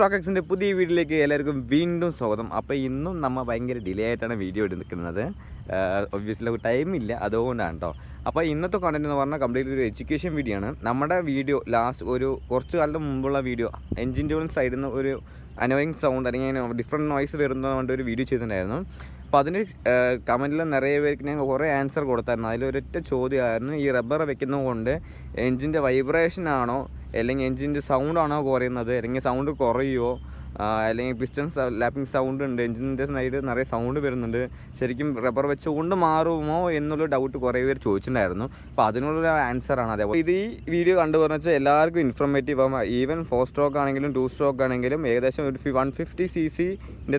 സ്ട്രോക്കക്സിൻ്റെ പുതിയ വീഡിയോയിലേക്ക് എല്ലാവർക്കും വീണ്ടും സ്വാഗതം. അപ്പോൾ ഇന്നും നമ്മൾ ഭയങ്കര ഡിലേ ആയിട്ടാണ് വീഡിയോ എടുക്കുന്നത്. ഒബ്വിയസ്ലി ടൈമില്ല, അതുകൊണ്ടാണ് കേട്ടോ. അപ്പോൾ ഇന്നത്തെ കണ്ടന്റ് എന്ന് പറഞ്ഞാൽ കംപ്ലീറ്റ് ഒരു എഡ്യൂക്കേഷൻ വീഡിയോ ആണ്. നമ്മുടെ വീഡിയോ ലാസ്റ്റ് കുറച്ച് കാലം മുമ്പുള്ള വീഡിയോ എൻജിൻ്റെ സൈഡിൽ നിന്ന് ഒരു അനോയിങ് സൗണ്ട് അല്ലെങ്കിൽ ഡിഫറെൻറ്റ് നോയ്സ് വരുന്നതുകൊണ്ട് ഒരു വീഡിയോ ചെയ്തിട്ടുണ്ടായിരുന്നു. അപ്പോൾ അതിന് കമൻറ്റിൽ നിറയെ പേർക്ക് ഞാൻ കുറേ ആൻസർ കൊടുത്തായിരുന്നു. അതിലൊരൊറ്റ ചോദ്യമായിരുന്നു, ഈ റബ്ബർ വെക്കുന്നത് കൊണ്ട് എൻജിൻ്റെ വൈബ്രേഷൻ ആണോ അല്ലെങ്കിൽ എൻജിൻ്റെ സൗണ്ടാണോ കുറയുന്നത്, അല്ലെങ്കിൽ സൗണ്ട് കുറയുമോ, അല്ലെങ്കിൽ പിസ്റ്റൺ ലാപ്പിംഗ് സൗണ്ട് ഉണ്ട്, എൻജിൻ്റെ സൈഡ് നിറയെ സൗണ്ട് വരുന്നുണ്ട്, ശരിക്കും റബ്ബർ വെച്ചുകൊണ്ട് മാറുമോ എന്നുള്ള ഡൗട്ട് കുറേ പേര് ചോദിച്ചിട്ടുണ്ടായിരുന്നു. അപ്പോൾ അതിനുള്ളൊരു ആൻസറാണ്. അതേപോലെ ഇത് ഈ വീഡിയോ കണ്ടുപോകുന്ന വെച്ചാൽ എല്ലാവർക്കും ഇൻഫർമേറ്റീവ് ആകും. ഈവൻ 4 സ്ട്രോക്ക് ആണെങ്കിലും 2 സ്ട്രോക്ക് ആണെങ്കിലും ഏകദേശം ഒരു 150 cc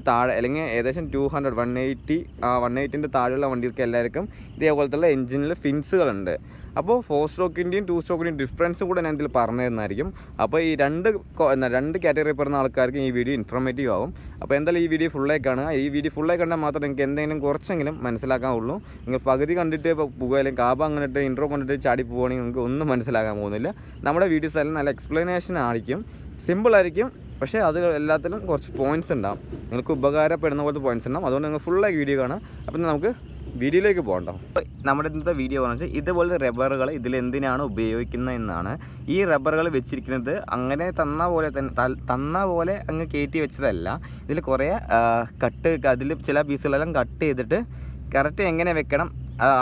താഴെ അല്ലെങ്കിൽ ഏകദേശം 200 180 താഴെയുള്ള വണ്ടികൾക്ക് എല്ലാവർക്കും ഇതേപോലത്തുള്ള എൻജിനിൽ ഫിൻസുകളുണ്ട്. അപ്പോൾ 4 സ്ട്രോക്കിൻ്റെയും 2 സ്ട്രോക്കിൻ്റെയും ഡിഫറൻസും കൂടെ ഞാൻ ഇതിൽ പറഞ്ഞു തരുന്നതായിരിക്കും. അപ്പോൾ ഈ രണ്ട് കാറ്റഗറി പറയുന്ന ആൾക്കാർക്ക് ഈ വീഡിയോ ഇൻഫർമേറ്റീവ് ആവും. അപ്പോൾ എന്തായാലും ഈ വീഡിയോ ഫുള്ളായി കാണുക. ഈ വീഡിയോ ഫുള്ളായി കണ്ടാൽ മാത്രമേ നിങ്ങൾക്ക് എന്തെങ്കിലും കുറച്ചെങ്കിലും മനസ്സിലാക്കാവുള്ളൂ. നിങ്ങൾ പകുതി കണ്ടിട്ട് ഇപ്പോൾ പോകുക അല്ലെങ്കിൽ കാബ അങ്ങോട്ട് ഇൻട്രോ കണ്ടിട്ട് ചാടി പോവുകയാണെങ്കിൽ നിങ്ങൾക്ക് ഒന്നും മനസ്സിലാക്കാൻ പോകുന്നില്ല. നമ്മുടെ വീഡിയോസ് എല്ലാം നല്ല എക്സ്പ്ലനേഷൻ ആയിരിക്കും, സിമ്പിളായിരിക്കും, പക്ഷേ അത് എല്ലാത്തിലും കുറച്ച് പോയിൻറ്റ്സ് ഉണ്ടാവും, നിങ്ങൾക്ക് ഉപകാരപ്പെടുന്ന പോലത്തെ പോയിൻറ്റ്സ് ഉണ്ടാവും. അതുകൊണ്ട് നിങ്ങൾ ഫുള്ളായി വീഡിയോ കാണാം. അപ്പം നമുക്ക് വീഡിയോയിലേക്ക് പോകണ്ടോ. നമ്മുടെ ഇന്നത്തെ വീഡിയോ പറഞ്ഞാൽ ഇതുപോലത്തെ റബ്ബറുകൾ ഇതിലെന്തിനാണ് ഉപയോഗിക്കുന്നത് എന്നാണ്. ഈ റബ്ബറുകൾ വെച്ചിരിക്കുന്നത് അങ്ങനെ തന്ന പോലെ അങ്ങ് കയറ്റി വെച്ചതല്ല. ഇതിൽ കുറേ അതിൽ ചില പീസുകളെല്ലാം കട്ട് ചെയ്തിട്ട് കറക്റ്റ് എങ്ങനെ വെക്കണം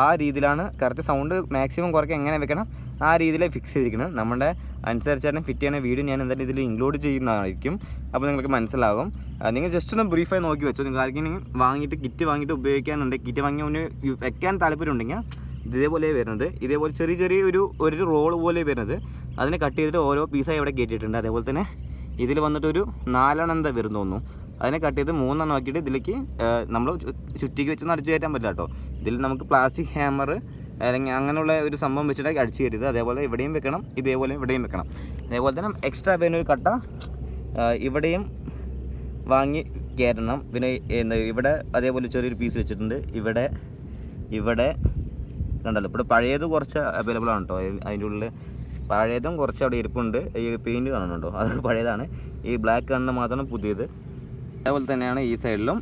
ആ രീതിയിലാണ്, കറക്റ്റ് സൗണ്ട് മാക്സിമം കുറയ്ക്കാൻ എങ്ങനെ വെക്കണം ആ രീതിയിൽ ഫിക്സ് ചെയ്തിരിക്കുന്നത്. നമ്മുടെ അനുസരിച്ചാണ് ഫിറ്റ് ചെയ്യുന്ന വീഡിയോ ഞാൻ എന്തായാലും ഇതിൽ ഇൻക്ലൂഡ് ചെയ്യുന്നതായിരിക്കും. അപ്പോൾ നിങ്ങൾക്ക് മനസ്സിലാകും. നിങ്ങൾ ജസ്റ്റ് ഒന്ന് ബ്രീഫായി നോക്കി വെച്ചോ. നിങ്ങൾക്ക് ആർക്കെങ്കിലും കിറ്റ് വാങ്ങിയിട്ട് ഉപയോഗിക്കാനുണ്ടെങ്കിൽ, കിറ്റ് വാങ്ങി ഒന്ന് വെക്കാൻ താല്പര്യം ഉണ്ടെങ്കിൽ ഇതേപോലെ വരുന്നത്, ഇതേപോലെ ചെറിയ ഒരു റോൾ പോലെ വരുന്നത്, അതിനെ കട്ട് ചെയ്തിട്ട് ഓരോ പീസായി ഇവിടെ കയറ്റിയിട്ടുണ്ട്. അതേപോലെ തന്നെ ഇതിൽ വന്നിട്ടൊരു 4 എന്താ വരും തോന്നുന്നു. അതിനെ കട്ട് ചെയ്ത് 3 ആക്കിയിട്ട് ഇതിലേക്ക് നമ്മൾ ചുറ്റിക്ക് വെച്ചൊന്നും അടിച്ചു കയറ്റാൻ പറ്റില്ല കേട്ടോ. ഇതിൽ നമുക്ക് പ്ലാസ്റ്റിക് ഹാമർ അല്ലെങ്കിൽ അങ്ങനെയുള്ള ഒരു സംഭവം വെച്ചിട്ട് അടിച്ചു കയറ്റരുത്. അതേപോലെ ഇവിടെയും വെക്കണം, ഇതേപോലെ ഇവിടെയും വെക്കണം. അതേപോലെ തന്നെ എക്സ്ട്രാ വേനൊരു കട്ട ഇവിടെയും വാങ്ങി കയറ്റണം. പിന്നെ ഇവിടെ അതേപോലെ ചെറിയൊരു പീസ് വെച്ചിട്ടുണ്ട്. ഇവിടെ കണ്ടല്ലോ. ഇപ്പോൾ പഴയത് കുറച്ച് അവൈലബിൾ ആണ് കേട്ടോ. അതിൻ്റെ ഉള്ളിൽ പഴയതും കുറച്ച് അവിടെ ഇരിപ്പുണ്ട്. ഈ പെയിൻറ്റ് കാണുന്നുണ്ടോ, അത് പഴയതാണ്. ഈ ബ്ലാക്ക് കാണുന്ന മാത്രമാണ് പുതിയത്. അതേപോലെ തന്നെയാണ് ഈ സൈഡിലും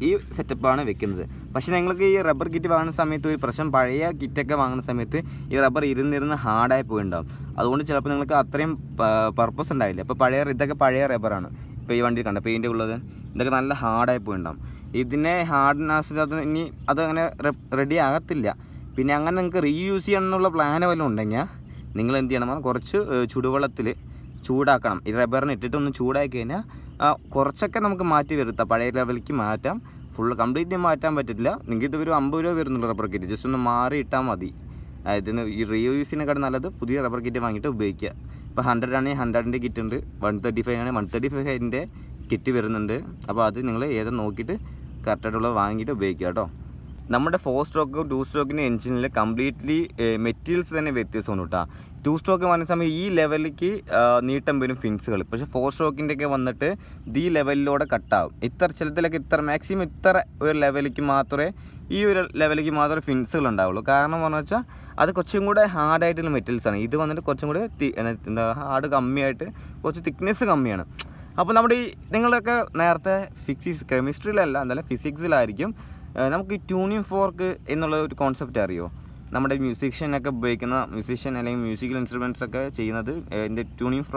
ഈ സെറ്റപ്പാണ് വെക്കുന്നത്. പക്ഷേ നിങ്ങൾക്ക് ഈ റബ്ബർ കിറ്റ് വാങ്ങുന്ന സമയത്ത് ഒരു പ്രശ്നം, പഴയ കിറ്റൊക്കെ വാങ്ങുന്ന സമയത്ത് ഈ റബ്ബർ ഇരുന്നിരുന്ന് ഹാർഡായി പോയിണ്ടാവും. അതുകൊണ്ട് ചിലപ്പോൾ നിങ്ങൾക്ക് അത്രയും പർപ്പസ് ഉണ്ടാവില്ല. ഇപ്പോൾ ഇതൊക്കെ പഴയ റബ്ബറാണ്. ഇപ്പോൾ ഈ വണ്ടി കണ്ട പെയിൻ്റ് ഉള്ളത്, ഇതൊക്കെ നല്ല ഹാർഡായി പോയിണ്ടാവും. ഇതിനെ ഹാർഡ്നെസ് അതങ്ങനെ റെഡി ആകത്തില്ല. പിന്നെ അങ്ങനെ നിങ്ങൾക്ക് റീയൂസ് ചെയ്യണം എന്നുള്ള പ്ലാൻ വല്ലതും ഉണ്ടെങ്കിൽ നിങ്ങൾ എന്ത് ചെയ്യണം, കുറച്ച് ചുടുവെള്ളത്തിൽ ചൂടാക്കണം. ഈ റബ്ബറിന് ഇട്ടിട്ട് ഒന്ന് ചൂടാക്കി കഴിഞ്ഞാൽ കുറച്ചൊക്കെ നമുക്ക് മാറ്റി വരുത്താം, പഴയ ലെവലിലേക്ക് മാറ്റാം. ഫുള്ള് കംപ്ലീറ്റ് മാറ്റാൻ പറ്റില്ല. നിങ്ങൾക്ക് ഇത് ഒരു 50 രൂപ വരുന്നുള്ളൂ റബ്ബർ കിറ്റ്. ജസ്റ്റ് ഒന്ന് മാറി ഇട്ടാൽ മതി. ഇതിന് ഈ റീയൂസിനെക്കാളും നല്ലത് പുതിയ റബ്ബർ കിറ്റ് വാങ്ങിയിട്ട് ഉപയോഗിക്കുക. ഇപ്പോൾ 100 ആണെങ്കിൽ 100ൻ്റെ കിറ്റ് ഉണ്ട്, 135 ആണെങ്കിൽ 135ൻ്റെ കിറ്റ് വരുന്നുണ്ട്. അപ്പോൾ അത് നിങ്ങൾ ഏത് നോക്കിയിട്ട് കറക്റ്റായിട്ടുള്ളത് വാങ്ങിയിട്ട് ഉപയോഗിക്കുക കേട്ടോ. നമ്മുടെ 4 സ്ട്രോക്ക് 2 സ്ട്രോക്കിൻ്റെ എൻജിനിൽ കംപ്ലീറ്റ്ലി മെറ്റീരിയൽസ് തന്നെ വ്യത്യാസമാണ് കേട്ടോ. 2 സ്ട്രോക്ക് വന്ന സമയം ഈ ലെവലിലേക്ക് നീട്ടം വരും ഫിൻസുകൾ. പക്ഷേ 4 സ്ട്രോക്കിൻ്റെയൊക്കെ വന്നിട്ട് ഈ ലെവലിലൂടെ കട്ടാവും. ചിലത്തിലൊക്കെ മാക്സിമം ഇത്ര ഒരു ലെവലിലേക്ക് മാത്രമേ ഫിൻസുകൾ ഉണ്ടാവുള്ളൂ. കാരണം എന്ന് വെച്ചാൽ അത് കുറച്ചും കൂടെ ഹാർഡായിട്ടുള്ള മെറ്റീരിയൽസാണ്. ഇത് വന്നിട്ട് കുറച്ചും കൂടെ ഹാർഡ് കമ്മിയായിട്ട് കുറച്ച് തിക്നെസ് കമ്മിയാണ്. അപ്പോൾ നമ്മുടെ നിങ്ങളൊക്കെ നേരത്തെ കെമിസ്ട്രിയിലല്ല, എന്തായാലും ഫിസിക്സിലായിരിക്കും. നമുക്ക് ഈ ട്യൂണിങ് ഫോർക്ക് എന്നുള്ള ഒരു കോൺസെപ്റ്റ് അറിയുമോ? നമ്മുടെ മ്യൂസിഷ്യനൊക്കെ ഉപയോഗിക്കുന്ന അല്ലെങ്കിൽ മ്യൂസിക്കൽ ഇൻസ്ട്രുമെൻറ്റ്സ് ഒക്കെ ചെയ്യുന്നത് ഇതിൻ്റെ ട്യൂണിങ്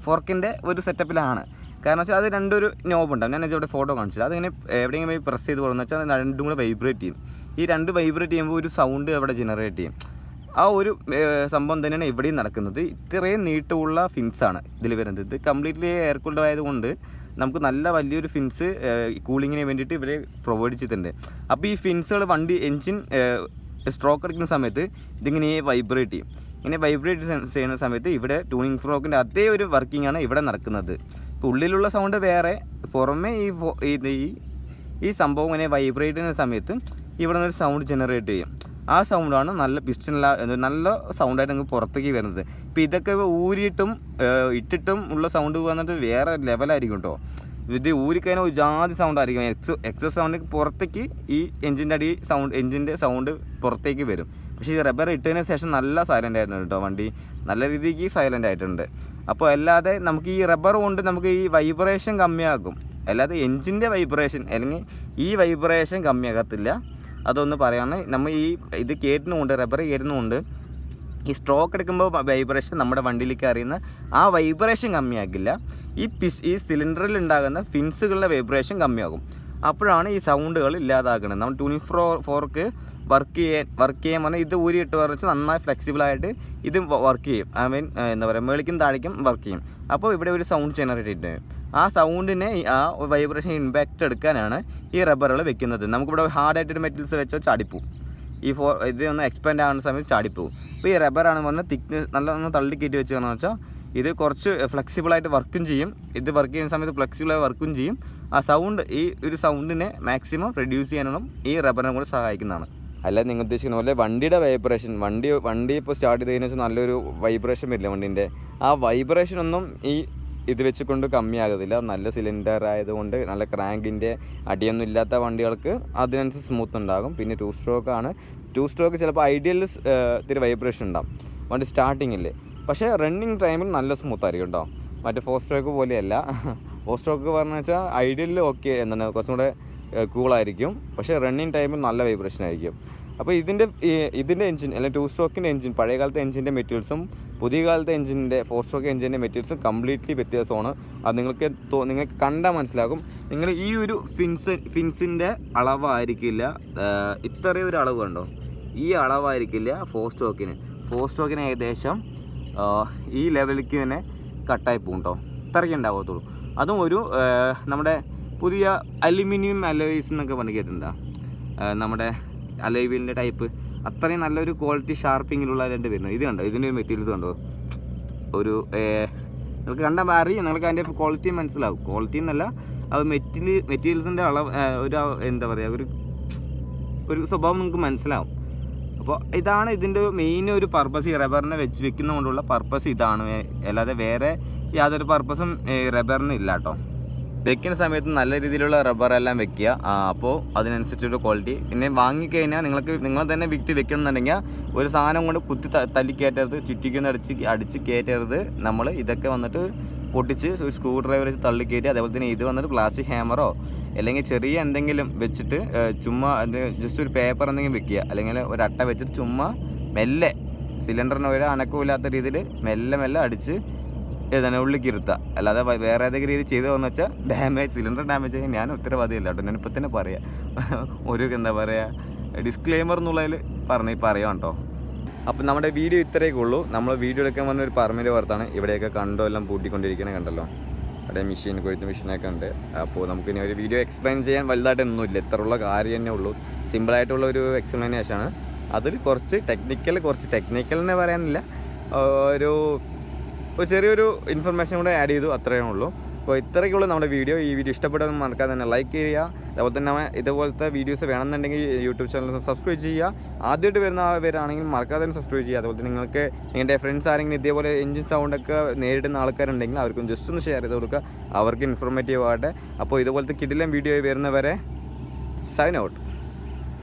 ഫോർക്കിൻ്റെ ഒരു സെറ്റപ്പിലാണ്. കാരണം വെച്ചാൽ അത് രണ്ടൊരു നോബുണ്ടാവും. ഞാൻ ഇവിടെ ഫോട്ടോ കാണിച്ചത്. അതിങ്ങനെ എവിടെയെങ്കിലും പോയി പ്രസ് ചെയ്ത് കൊടുക്കുന്ന വെച്ചാൽ അത് രണ്ടും കൂടെ വൈബ്രേറ്റ് ചെയ്യും. ഈ രണ്ട് വൈബ്രേറ്റ് ചെയ്യുമ്പോൾ ഒരു സൗണ്ട് അവിടെ ജനറേറ്റ് ചെയ്യും. ആ ഒരു സംഭവം തന്നെയാണ് ഇവിടെയും നടക്കുന്നത്. ഇത്രയും നീട്ടമുള്ള ഫിൻസാണ് ഇതിൽ വരുന്നത്. ഇത് കംപ്ലീറ്റ്ലി എയർ കൂൾഡ് ആയതുകൊണ്ട് നമുക്ക് നല്ല വലിയൊരു ഫിൻസ് കൂളിങ്ങിന് വേണ്ടിയിട്ട് ഇവർ പ്രൊവൈഡ് ചെയ്തിട്ടുണ്ട്. അപ്പോൾ ഈ ഫിൻസുകൾ എൻജിൻ സ്ട്രോക്ക് അടിക്കുന്ന സമയത്ത് ഇതിങ്ങനെ വൈബ്രേറ്റ് ചെയ്യും. ഇങ്ങനെ വൈബ്രേറ്റ് ചെയ്യുന്ന സമയത്ത് ഇവിടെ ട്യൂണിങ് ഫ്രോക്കിൻ്റെ അതേ ഒരു വർക്കിംഗ് ആണ് ഇവിടെ നടക്കുന്നത്. ഇപ്പോൾ ഉള്ളിലുള്ള സൗണ്ട് വേറെ, പുറമേ ഈ സംഭവം ഇങ്ങനെ വൈബ്രേറ്റ് ചെയ്യുന്ന സമയത്ത് ഇവിടെ നിന്നൊരു സൗണ്ട് ജനറേറ്റ് ചെയ്യും. ആ സൗണ്ടാണ് നല്ല നല്ല സൗണ്ടായിട്ട് നിങ്ങൾക്ക് പുറത്തേക്ക് വരുന്നത്. ഇപ്പോൾ ഇതൊക്കെ ഊരിയിട്ടും ഇട്ടിട്ടും ഉള്ള സൗണ്ട് വന്നിട്ട് വേറെ ലെവലായിരിക്കും കേട്ടോ. ഇത് ഊരിക്കഴിഞ്ഞാൽ ഒരു ജാതി സൗണ്ട് ആയിരിക്കും. എക്സോ സൗണ്ട് പുറത്തേക്ക് ഈ എൻജിൻ്റെ സൗണ്ട് പുറത്തേക്ക് വരും. പക്ഷേ ഈ റബ്ബർ ഇട്ടതിന് ശേഷം നല്ല സൈലൻ്റ് ആയിട്ടുണ്ട് കേട്ടോ. വണ്ടി നല്ല രീതിക്ക് സൈലൻ്റ് ആയിട്ടുണ്ട്. അപ്പോൾ അല്ലാതെ നമുക്ക് ഈ റബ്ബർ കൊണ്ട് നമുക്ക് ഈ വൈബ്രേഷൻ കമ്മിയാക്കും, അല്ലാതെ എൻജിൻ്റെ വൈബ്രേഷൻ അല്ലെങ്കിൽ ഈ വൈബ്രേഷൻ കമ്മിയാകത്തില്ല. അതൊന്ന് പറയാണ്. നമ്മൾ ഈ ഇത് കയറ്റുന്നുണ്ട്, റബ്ബർ കയറ്റുന്നുണ്ട്, ഈ സ്ട്രോക്ക് എടുക്കുമ്പോൾ വൈബ്രേഷൻ നമ്മുടെ വണ്ടിയിലേക്ക് അറിയുന്ന ആ വൈബ്രേഷൻ കമ്മിയാക്കില്ല. ഈ സിലിണ്ടറിൽ ഉണ്ടാകുന്ന ഫിൻസുകളുടെ വൈബ്രേഷൻ കമ്മിയാകും. അപ്പോഴാണ് ഈ സൗണ്ടുകൾ ഇല്ലാതാക്കുന്നത്. നമ്മൾ ട്യൂണിംഗ് ഫോർക്ക് വർക്ക് ചെയ്യാൻ പറഞ്ഞാൽ ഇത് ഊരിയിട്ട് പറഞ്ഞാൽ നന്നായി ഫ്ലെക്സിബിളായിട്ട് ഇത് വർക്ക് ചെയ്യും. ഐ മീൻ എന്താ പറയുക, മേളിക്കും താഴേക്കും വർക്ക് ചെയ്യും. അപ്പോൾ ഇവിടെ ഒരു സൗണ്ട് ജനറേറ്റ് ചെയ്യും. ആ സൗണ്ടിനെ ആ വൈബ്രേഷൻ ഇമ്പാക്റ്റ് എടുക്കാനാണ് ഈ റബ്ബറുകൾ വെക്കുന്നത്. നമുക്കിവിടെ ഹാർഡായിട്ടൊരു മെറ്റീരിയൽസ് വെച്ചാൽ ചാടിപ്പോവും. ഇത് ഒന്ന് എക്സ്പാൻഡ് ആകുന്ന സമയത്ത് ചാടിപ്പോവും. അപ്പോൾ ഈ റബ്ബറാണ് പറഞ്ഞാൽ തിക്നെസ് നല്ലോണം തള്ളിക്കയറ്റി വെച്ചതെന്ന് വെച്ചാൽ ഇത് കുറച്ച് ഫ്ലെക്സിബിളായിട്ട് വർക്കും ചെയ്യും. ഇത് വർക്ക് ചെയ്യുന്ന സമയത്ത് ഫ്ലെക്സിബിളായി വർക്കും ചെയ്യും. ആ സൗണ്ട്, ഈ ഒരു സൗണ്ടിനെ മാക്സിമം റെഡ്യൂസ് ചെയ്യാനും ഈ റബ്ബറിനെ കൂടെ സഹായിക്കുന്നതാണ്. അല്ല നിങ്ങൾ ഉദ്ദേശിക്കുന്ന പോലെ വണ്ടിയുടെ വൈബ്രേഷൻ, വണ്ടി ഇപ്പോൾ സ്റ്റാർട്ട് ചെയ്തതിന് വെച്ചാൽ നല്ലൊരു വൈബ്രേഷൻ വരില്ല വണ്ടീൻ്റെ. ആ വൈബ്രേഷൻ ഒന്നും ഈ ഇത് വെച്ചുകൊണ്ട് കമ്മിയാകത്തില്ല. നല്ല സിലിണ്ടർ ആയതുകൊണ്ട് നല്ല ക്രാങ്കിൻ്റെ അടിയൊന്നും ഇല്ലാത്ത വണ്ടികൾക്ക് അതിനനുസരിച്ച് സ്മൂത്ത് ഉണ്ടാകും. പിന്നെ 2 സ്ട്രോക്കാണ്. 2 സ്ട്രോക്ക് ചിലപ്പോൾ ഐഡിയൽ ഇത്തിരി വൈബ്രേഷൻ ഉണ്ടാകും വണ്ടി സ്റ്റാർട്ടിങ്ങിൽ, പക്ഷേ റണ്ണിങ് ടൈമിൽ നല്ല സ്മൂത്ത് ആയിരിക്കും കേട്ടോ. മറ്റേ 4 സ്ട്രോക്ക് പോലെയല്ല. 4 സ്ട്രോക്ക് പറഞ്ഞു വെച്ചാൽ ഐഡിയലിൽ ഓക്കെ എന്താണ് കുറച്ചും കൂടെ കൂളായിരിക്കും, പക്ഷേ റണ്ണിങ് ടൈമിൽ നല്ല വൈബ്രേഷൻ ആയിരിക്കും. അപ്പോൾ ഇതിൻ്റെ എഞ്ചിൻ അല്ലെങ്കിൽ 2 സ്ട്രോക്കിൻ്റെ എഞ്ചിൻ, പഴയ കാലത്തെ എഞ്ചിൻ്റെ മെറ്റീരിയൽസും പുതിയ കാലത്തെ എഞ്ചിൻ്റെ 4 സ്ട്രോക്ക് എഞ്ചിൻ്റെ മെറ്റീരിയൽസും കംപ്ലീറ്റ്ലി വ്യത്യാസമാണ്. അത് നിങ്ങൾക്ക് കണ്ടാൽ മനസ്സിലാകും. നിങ്ങൾ ഈ ഒരു ഫിൻസിൻ്റെ അളവായിരിക്കില്ല ഇത്രയും ഒരു അളവ് കണ്ടോ, ഈ അളവായിരിക്കില്ല 4 സ്ട്രോക്കിന് ഏകദേശം ഈ ലെവലിലേക്ക് തന്നെ കട്ടായി പോകും കേട്ടോ. ഇത്രയ്ക്ക് ഉണ്ടാകത്തുള്ളൂ. അതും ഒരു നമ്മുടെ പുതിയ അലുമിനിയം അലോയ്സ് എന്നൊക്കെ പറഞ്ഞ് കേട്ടിട്ടുണ്ടോ, നമ്മുടെ അലോയ് ടൈപ്പ്, അത്രയും നല്ലൊരു ക്വാളിറ്റി ഷാർപ്പിങ്ങിലുള്ള രണ്ട് വരുന്നത്. ഇത് കണ്ടോ, ഇതിൻ്റെ മെറ്റീരിയൽസ് കണ്ടോ, ഒരു നിങ്ങൾക്ക് കണ്ടാൽ അറിയാം, നിങ്ങൾക്ക് അതിൻ്റെ ക്വാളിറ്റി മനസ്സിലാവും. ക്വാളിറ്റി എന്നല്ല, അത് മെറ്റീരിയൽസിൻ്റെ അളവ് ഒരു എന്താ പറയുക, ഒരു സ്വഭാവം നിങ്ങൾക്ക് മനസ്സിലാവും. അപ്പോൾ ഇതാണ് ഇതിൻ്റെ മെയിൻ ഒരു പർപ്പസ്. ഈ റബ്ബറിനെ വെക്കുന്നതുകൊണ്ടുള്ള പർപ്പസ് ഇതാണ്, അല്ലാതെ വേറെ യാതൊരു പർപ്പസും റബ്ബറിന് ഇല്ല കേട്ടോ. വെക്കുന്ന സമയത്ത് നല്ല രീതിയിലുള്ള റബ്ബറെല്ലാം വെക്കുക. അപ്പോൾ അതിനനുസരിച്ചൊരു ക്വാളിറ്റി. പിന്നെ വാങ്ങിക്കഴിഞ്ഞാൽ നിങ്ങൾ തന്നെ വെക്കണമെന്നുണ്ടെങ്കിൽ ഒരു സാധനം കൊണ്ട് കുത്തി തല്ലി കയറ്റരുത്, ചുറ്റിക്കൊന്ന് അടിച്ച് കയറ്റരുത്. നമ്മൾ ഇതൊക്കെ വന്നിട്ട് പൊട്ടിച്ച് സ്ക്രൂ ഡ്രൈവർ വെച്ച് തള്ളി കയറ്റി, അതേപോലെ തന്നെ ഇത് വന്നിട്ട് പ്ലാസ്റ്റിക് ഹാമറോ അല്ലെങ്കിൽ ചെറിയ എന്തെങ്കിലും വെച്ചിട്ട് ചുമ്മാ ജസ്റ്റ് ഒരു പേപ്പർ എന്തെങ്കിലും വെക്കുക, അല്ലെങ്കിൽ ഒരു അട്ട വെച്ചിട്ട് ചുമ്മാ മെല്ലെ സിലിണ്ടറിന് ഒരു അനക്കമില്ലാത്ത രീതിയിൽ മെല്ലെ അടിച്ച് ഉള്ളിലേക്ക് ഇരുത്തുക. അല്ലാതെ വേറെ ഏതെങ്കിലും രീതി ചെയ്തതെന്ന് വെച്ചാൽ സിലിണ്ടർ ഡാമേജ് ചെയ്യാൻ ഞാൻ ഉത്തരവാദിയല്ല കേട്ടോ. ഞാനിപ്പോൾ തന്നെ പറയാം, ഒരു എന്താ പറയുക ഡിസ്ക്ലെയിമർ എന്നുള്ളതിൽ പറയാം കേട്ടോ. അപ്പോൾ നമ്മുടെ വീഡിയോ ഇത്രയൊക്കെ ഉള്ളൂ. നമ്മൾ വീഡിയോ എടുക്കാൻ വന്ന ഒരു പെർമിറ്റ് പുറത്താണ്. ഇവിടെയൊക്കെ കണ്ടോ എല്ലാം പൂട്ടിക്കൊണ്ടിരിക്കണേ കണ്ടല്ലോ, അവിടെ കൊയ്ത്ത് മെഷീനൊക്കെ ഉണ്ട്. അപ്പോൾ നമുക്കിനി ഒരു വീഡിയോ എക്സ്പ്ലെയിൻ ചെയ്യാൻ വലുതായിട്ടൊന്നുമില്ല, ഇത്രയുള്ള കാര്യം തന്നെ ഉള്ളൂ. സിമ്പിളായിട്ടുള്ള ഒരു എക്സ്പ്ലനേഷനാണ്. അതിൽ കുറച്ച് ടെക്നിക്കൽ എന്ന് പറയാനില്ല, ഒരു ചെറിയൊരു ഇൻഫർമേഷൻ കൂടെ ആഡ് ചെയ്തു, അത്രയേ ഉള്ളൂ. അപ്പോൾ ഇത്രയ്ക്കുള്ളൂ നമ്മുടെ വീഡിയോ. ഈ വീഡിയോ ഇഷ്ടപ്പെട്ടത് മറക്കാതെ തന്നെ ലൈക്ക് ചെയ്യുക. അതുപോലെ തന്നെ ഇതുപോലത്തെ വീഡിയോസ് വേണമെന്നുണ്ടെങ്കിൽ യൂട്യൂബ് ചാനൽ സബ്സ്ക്രൈബ് ചെയ്യുക. ആദ്യമായിട്ട് വരുന്നവരാണെങ്കിൽ മറക്കാതെ തന്നെ സബ്സ്ക്രൈബ് ചെയ്യുക. അതുപോലെ തന്നെ നിങ്ങൾക്ക് നിങ്ങളുടെ ഫ്രണ്ട്സ് ആരെങ്കിലും ഇതേപോലെ എഞ്ചിൻ സൗണ്ടൊക്കെ നേരിടുന്ന ആൾക്കാരുണ്ടെങ്കിൽ അവർക്കും ജസ്റ്റ് ഒന്ന് ഷെയർ ചെയ്ത് കൊടുക്കുക, അവർക്ക് ഇൻഫോർമേറ്റീവ് ആകട്ടെ. അപ്പോൾ ഇതുപോലത്തെ കിടിലൻ വീഡിയോ വരുന്നവരെ സൈൻ ഔട്ട്.